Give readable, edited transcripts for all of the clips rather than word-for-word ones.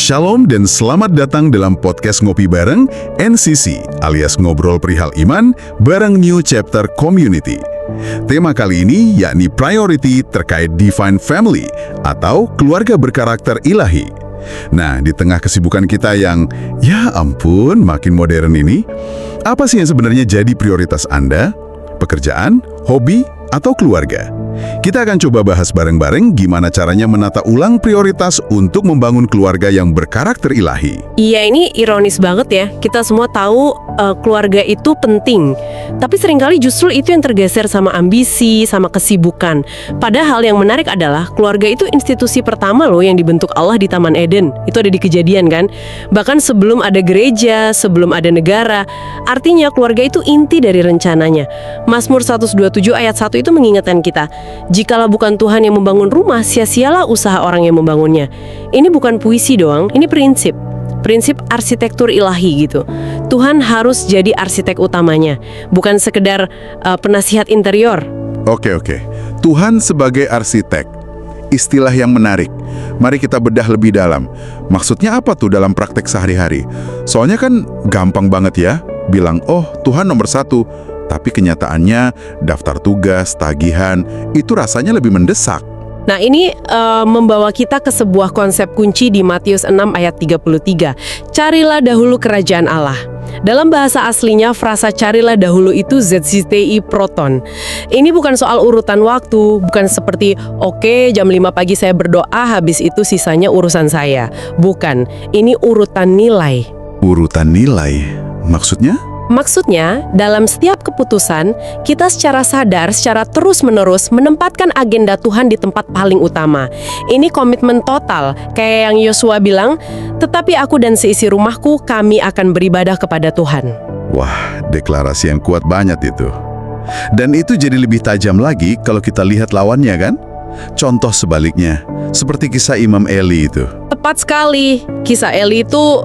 Shalom dan selamat datang dalam podcast Ngopi Bareng NCC alias Ngobrol Perihal Iman bareng New Chapter Community. Tema kali ini yakni priority terkait Divine Family atau keluarga berkarakter ilahi. Nah, di tengah kesibukan kita yang, ya ampun, makin modern ini, apa sih yang sebenarnya jadi prioritas Anda? Pekerjaan, hobi, atau keluarga? Kita akan coba bahas bareng-bareng gimana caranya menata ulang prioritas untuk membangun keluarga yang berkarakter ilahi. Iya, ini ironis banget ya. Kita semua tahu keluarga itu penting. Tapi seringkali justru itu yang tergeser sama ambisi, sama kesibukan. Padahal yang menarik adalah keluarga itu institusi pertama loh yang dibentuk Allah di Taman Eden. Itu ada di Kejadian kan? Bahkan sebelum ada gereja, sebelum ada negara. Artinya keluarga itu inti dari rencananya. Mazmur 127 ayat 1 itu mengingatkan kita, jikalau bukan Tuhan yang membangun rumah, sia-sialah usaha orang yang membangunnya. Ini bukan puisi doang, ini prinsip arsitektur ilahi gitu. Tuhan harus jadi arsitek utamanya, bukan sekedar penasihat interior. Oke. Tuhan sebagai arsitek. Istilah yang menarik. Mari kita bedah lebih dalam. Maksudnya apa tuh dalam praktek sehari-hari? Soalnya kan gampang banget ya, bilang, oh Tuhan nomor satu. Tapi kenyataannya daftar tugas, tagihan, itu rasanya lebih mendesak. Nah ini membawa kita ke sebuah konsep kunci di Matius 6 ayat 33. Carilah dahulu kerajaan Allah. Dalam bahasa aslinya, frasa carilah dahulu itu ZCTI proton. Ini bukan soal urutan waktu, bukan seperti, oke, jam 5 pagi saya berdoa, habis itu sisanya urusan saya. Bukan, ini urutan nilai. Urutan nilai? Maksudnya? Maksudnya, dalam setiap keputusan, kita secara sadar, secara terus-menerus menempatkan agenda Tuhan di tempat paling utama. Ini komitmen total, kayak yang Yosua bilang, tetapi aku dan seisi rumahku, kami akan beribadah kepada Tuhan. Wah, deklarasi yang kuat banget itu. Dan itu jadi lebih tajam lagi kalau kita lihat lawannya kan? Contoh sebaliknya, seperti kisah Imam Eli itu. Tepat sekali, kisah Eli itu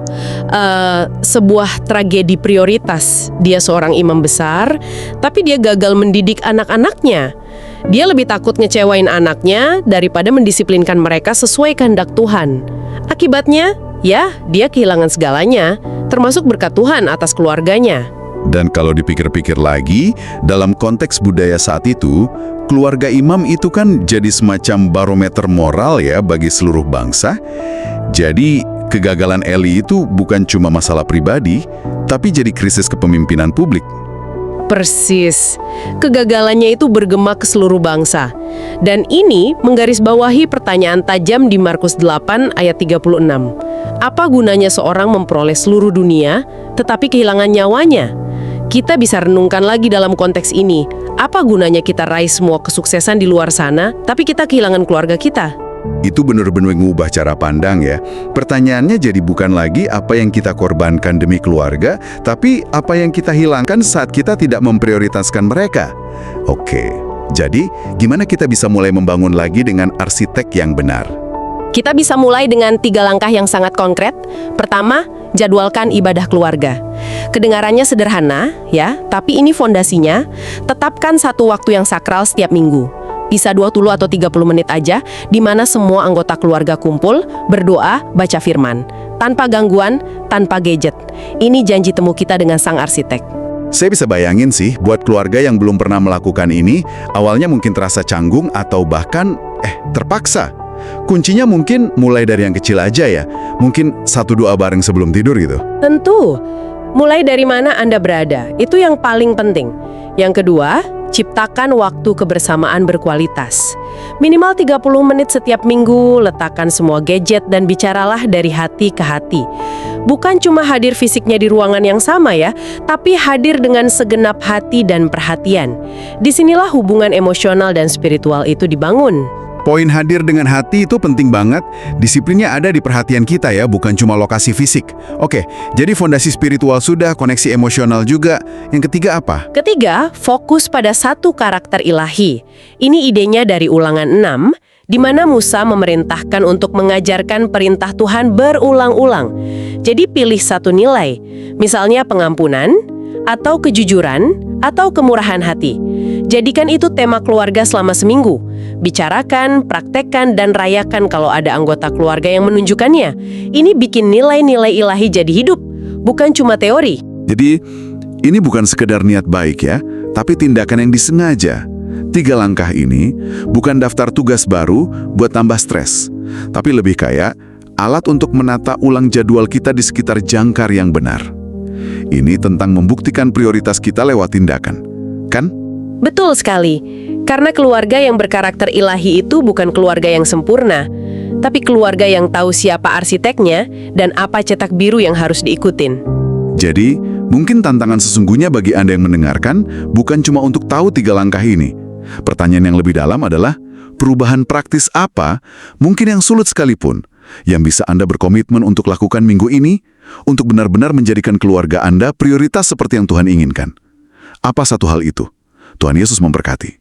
sebuah tragedi prioritas. Dia seorang imam besar, tapi dia gagal mendidik anak-anaknya. Dia lebih takut ngecewain anaknya daripada mendisiplinkan mereka sesuai kehendak Tuhan. Akibatnya, ya dia kehilangan segalanya, termasuk berkat Tuhan atas keluarganya. Dan kalau dipikir-pikir lagi, dalam konteks budaya saat itu, keluarga imam itu kan jadi semacam barometer moral ya bagi seluruh bangsa. Jadi, kegagalan Eli itu bukan cuma masalah pribadi, tapi jadi krisis kepemimpinan publik. Persis, kegagalannya itu bergema ke seluruh bangsa. Dan ini menggarisbawahi pertanyaan tajam di Markus 8 ayat 36. Apa gunanya seorang memperoleh seluruh dunia, tetapi kehilangan nyawanya? Kita bisa renungkan lagi dalam konteks ini. Apa gunanya kita raih semua kesuksesan di luar sana, tapi kita kehilangan keluarga kita? Itu benar-benar mengubah cara pandang ya. Pertanyaannya jadi bukan lagi apa yang kita korbankan demi keluarga, tapi apa yang kita hilangkan saat kita tidak memprioritaskan mereka. Oke, jadi gimana kita bisa mulai membangun lagi dengan arsitek yang benar? Kita bisa mulai dengan 3 langkah yang sangat konkret. Pertama, jadwalkan ibadah keluarga. Kedengarannya sederhana, ya, tapi ini fondasinya. Tetapkan satu waktu yang sakral setiap minggu. Bisa 20 atau 30 menit aja, di mana semua anggota keluarga kumpul, berdoa, baca firman. Tanpa gangguan, tanpa gadget. Ini janji temu kita dengan sang arsitek. Saya bisa bayangin sih, buat keluarga yang belum pernah melakukan ini, awalnya mungkin terasa canggung atau bahkan, terpaksa. Kuncinya mungkin mulai dari yang kecil aja ya. Mungkin satu doa bareng sebelum tidur gitu. Tentu, mulai dari mana Anda berada, itu yang paling penting. Yang kedua, ciptakan waktu kebersamaan berkualitas. Minimal 30 menit setiap minggu, letakkan semua gadget dan bicaralah dari hati ke hati. Bukan cuma hadir fisiknya di ruangan yang sama ya, tapi hadir dengan segenap hati dan perhatian. Disinilah hubungan emosional dan spiritual itu dibangun. Poin hadir dengan hati itu penting banget. Disiplinnya ada di perhatian kita ya, bukan cuma lokasi fisik. Oke, jadi fondasi spiritual sudah, koneksi emosional juga. Yang ketiga apa? Ketiga, fokus pada satu karakter ilahi. Ini idenya dari Ulangan 6, di mana Musa memerintahkan untuk mengajarkan perintah Tuhan berulang-ulang. Jadi pilih satu nilai, misalnya pengampunan, atau kejujuran, atau kemurahan hati. Jadikan itu tema keluarga selama seminggu. Bicarakan, praktekkan, dan rayakan kalau ada anggota keluarga yang menunjukkannya. Ini bikin nilai-nilai ilahi jadi hidup, bukan cuma teori. Jadi, ini bukan sekedar niat baik ya, tapi tindakan yang disengaja. 3 langkah ini bukan daftar tugas baru buat tambah stres, tapi lebih kayak alat untuk menata ulang jadwal kita di sekitar jangkar yang benar. Ini tentang membuktikan prioritas kita lewat tindakan, kan? Betul sekali, karena keluarga yang berkarakter ilahi itu bukan keluarga yang sempurna, tapi keluarga yang tahu siapa arsiteknya dan apa cetak biru yang harus diikutin. Jadi, mungkin tantangan sesungguhnya bagi Anda yang mendengarkan bukan cuma untuk tahu 3 langkah ini. Pertanyaan yang lebih dalam adalah, perubahan praktis apa, mungkin yang sulit sekalipun, yang bisa Anda berkomitmen untuk lakukan minggu ini, untuk benar-benar menjadikan keluarga Anda prioritas seperti yang Tuhan inginkan. Apa satu hal itu? Tuhan Yesus memberkati.